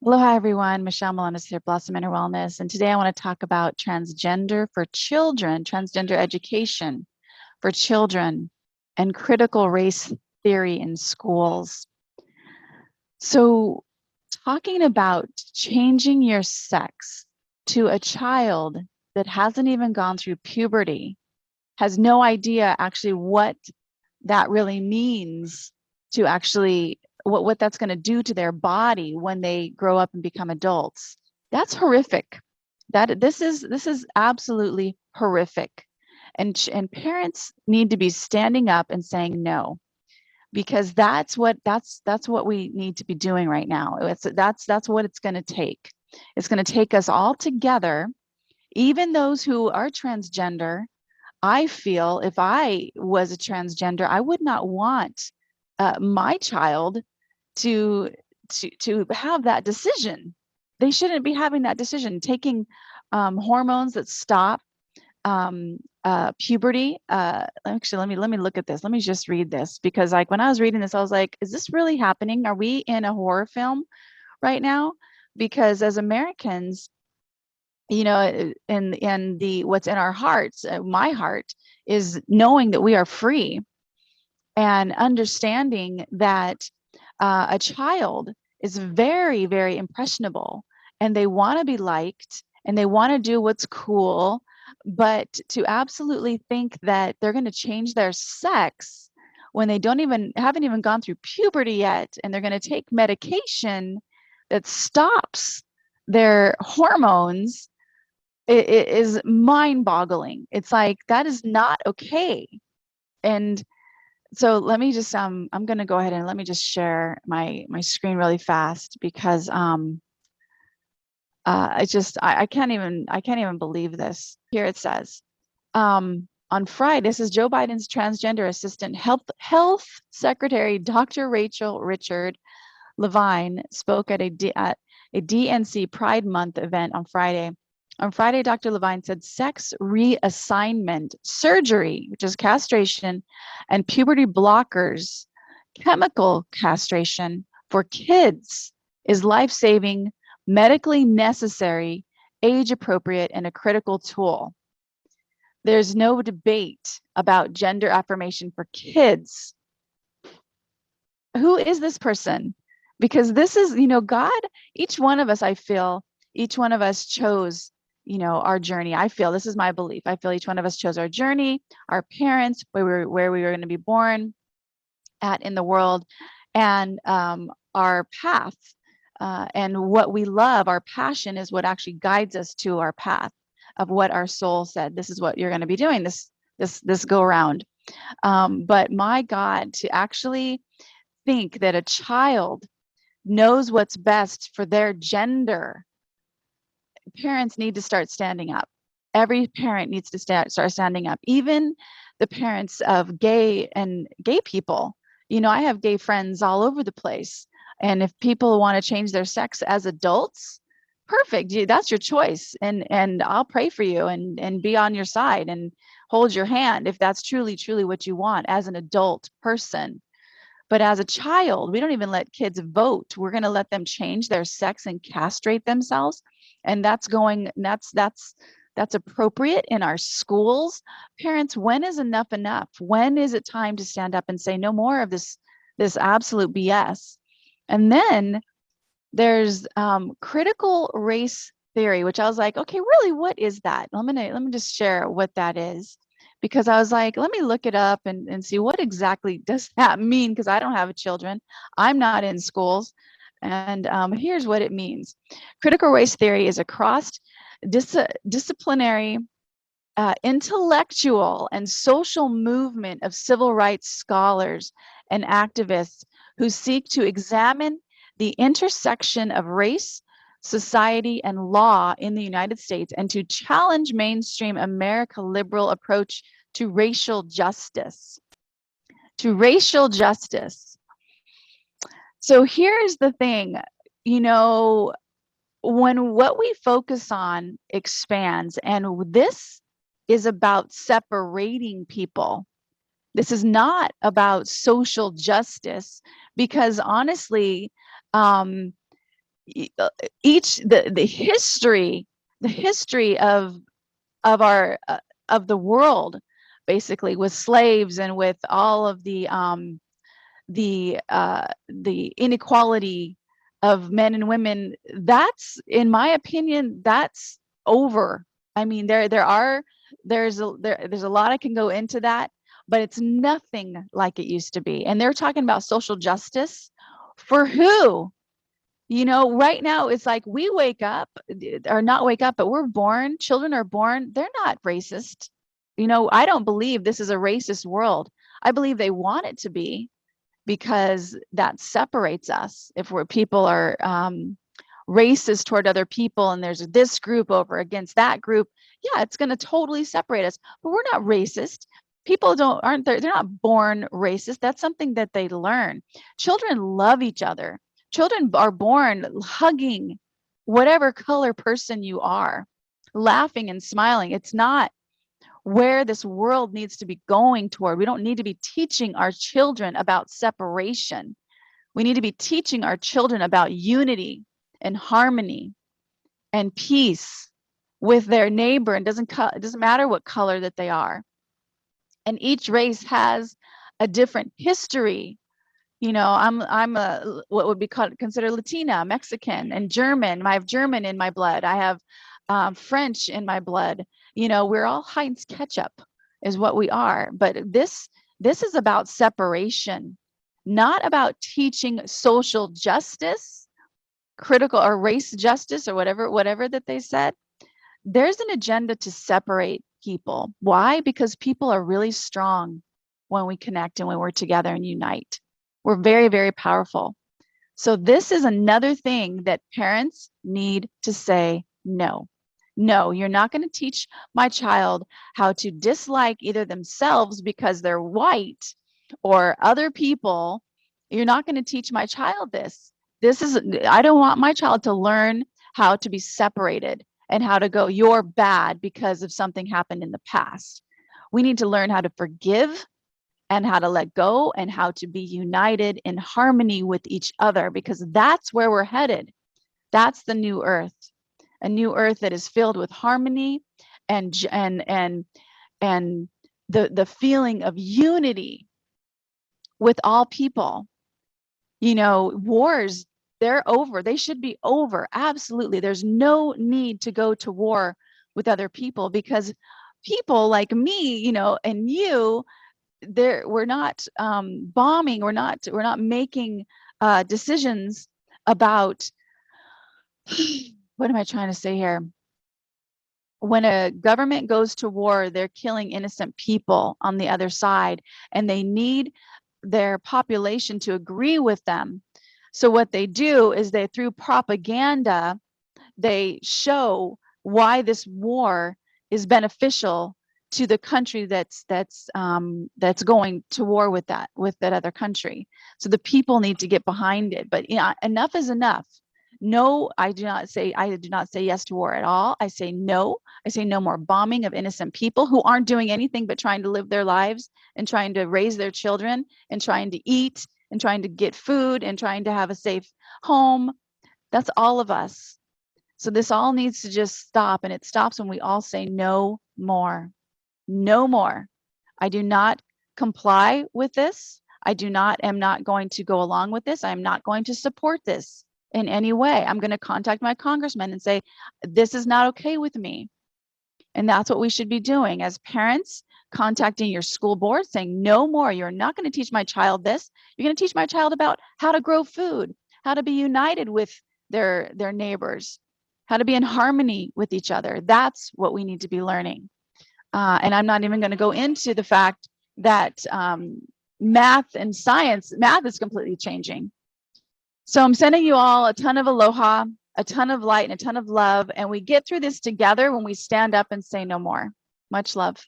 Aloha, everyone. Michelle Melanis here, Blossom Inner Wellness. And today I want to talk about transgender for children, transgender education for children, and critical race theory in schools. So, talking about changing your sex to a child that hasn't even gone through puberty, has no idea actually what that really means to actually what that's going to do to their body when they grow up and become adults. That's horrific. This is absolutely horrific. And parents need to be standing up and saying no, because that's what we need to be doing right now. That's what it's going to take. It's going to take us all together, even those who are transgender. I feel if I was a transgender, I would not want my child to to have that decision. They shouldn't be having that decision. Taking hormones that stop puberty. Actually, let me look at this. Let me just read this, because like when I was reading this, I was like, is this really happening? Are we in a horror film right now? Because as Americans, in the what's in our hearts, my heart is knowing that we are free, and understanding that a child is very, very impressionable, and they want to be liked, and they want to do what's cool. But to absolutely think that they're going to change their sex when they haven't even gone through puberty yet, and they're going to take medication that stops their hormones, it is mind-boggling. It's like that is not okay. And so let me just I'm going to go ahead and let me just share my screen really fast, because I can't even believe this. Here it says, on Friday, this is Joe Biden's transgender assistant, health secretary Dr. Rachel Richard Levine, spoke at a DNC Pride Month event on Friday. On Friday, Dr. Levine said sex reassignment surgery, which is castration, and puberty blockers, chemical castration for kids, is life-saving, medically necessary, age-appropriate, and a critical tool. There's no debate about gender affirmation for kids. Who is this person? Because this is, God, each one of us, I feel, each one of us chose, our journey. I feel, this is my belief. I feel each one of us chose our journey, our parents, where we were going to be born at in the world, and our path, and what we love. Our passion is what actually guides us to our path of what our soul said. This is what you're going to be doing this go around. But my God, to actually think that a child knows what's best for their gender, parents need to start standing up. Every parent needs to start standing up, even the parents of gay people. I have gay friends all over the place. And if people want to change their sex as adults, perfect. That's your choice. And I'll pray for you and be on your side and hold your hand if that's truly, truly what you want as an adult person. But as a child, we don't even let kids vote. We're going to let them change their sex and castrate themselves. And that's appropriate in our schools. Parents, when is enough enough? When is it time to stand up and say no more of this absolute BS? And then there's critical race theory, which I was like, okay, really, what is that? Let me just share what that is, because I was like, let me look it up and see what exactly does that mean, because I don't have children. I'm not in schools. And here's what it means. Critical race theory is a cross-disciplinary, intellectual and social movement of civil rights scholars and activists who seek to examine the intersection of race, society, and law in the United States, and to challenge mainstream America liberal approach to racial justice. To racial justice. So here's the thing, when what we focus on expands, and this is about separating people. This is not about social justice, because honestly, each the history of our of the world, basically, with slaves and with all of the inequality of men and women, that's, in my opinion, that's over. I mean, there's a lot I can go into that, but it's nothing like it used to be. And they're talking about social justice for who? You know, right now it's like we wake up, or not wake up, but we're born, children are born, they're not racist. You know, I don't believe this is a racist world. I believe they want it to be, because that separates us. If people are racist toward other people, and there's this group over against that group, yeah, it's going to totally separate us. But we're not racist. People aren't they're not born racist. That's something that they learn. Children love each other. Children are born hugging whatever color person you are, laughing and smiling. It's not where this world needs to be going toward. We don't need to be teaching our children about separation. We need to be teaching our children about unity and harmony and peace with their neighbor. And it doesn't matter what color that they are. And each race has a different history. You know, I'm a what would be considered Latina, Mexican, and German. I have German in my blood. I have French in my blood. You know, we're all Heinz ketchup, is what we are. But this is about separation, not about teaching social justice, critical or race justice, or whatever that they said. There's an agenda to separate people. Why? Because people are really strong when we connect and when we're together and unite. We're very, very powerful. So this is another thing that parents need to say no. No, you're not going to teach my child how to dislike either themselves because they're white or other people. You're not going to teach my child this. I don't want my child to learn how to be separated and how to go, you're bad because of something happened in the past. We need to learn how to forgive and how to let go and how to be united in harmony with each other, because that's where we're headed. That's the new earth, a new earth that is filled with harmony and the feeling of unity with all people. You know, wars, they're over. They should be over. Absolutely. There's no need to go to war with other people, because people like me, you know, and you, we're not bombing. We're not making decisions about what am I trying to say here? When a government goes to war, they're killing innocent people on the other side, and they need their population to agree with them. So what they do is they, through propaganda, they show why this war is beneficial to the country that's going to war with that other country. So the people need to get behind it. But yeah, enough is enough. No, I do not say yes to war at all. I say no. I say no more bombing of innocent people who aren't doing anything but trying to live their lives and trying to raise their children and trying to eat and trying to get food and trying to have a safe home. That's all of us. So this all needs to just stop, and it stops when we all say no more. No more. I do not comply with this. Am not going to go along with this. I am not going to support this in any way. I'm going to contact my congressman and say, this is not okay with me. And that's what we should be doing as parents, contacting your school board saying, no more. You're not going to teach my child this. You're going to teach my child about how to grow food, how to be united with their neighbors, how to be in harmony with each other. That's what we need to be learning. And I'm not even going to go into the fact that math and science, math is completely changing. So I'm sending you all a ton of aloha, a ton of light, and a ton of love. And we get through this together when we stand up and say no more. Much love.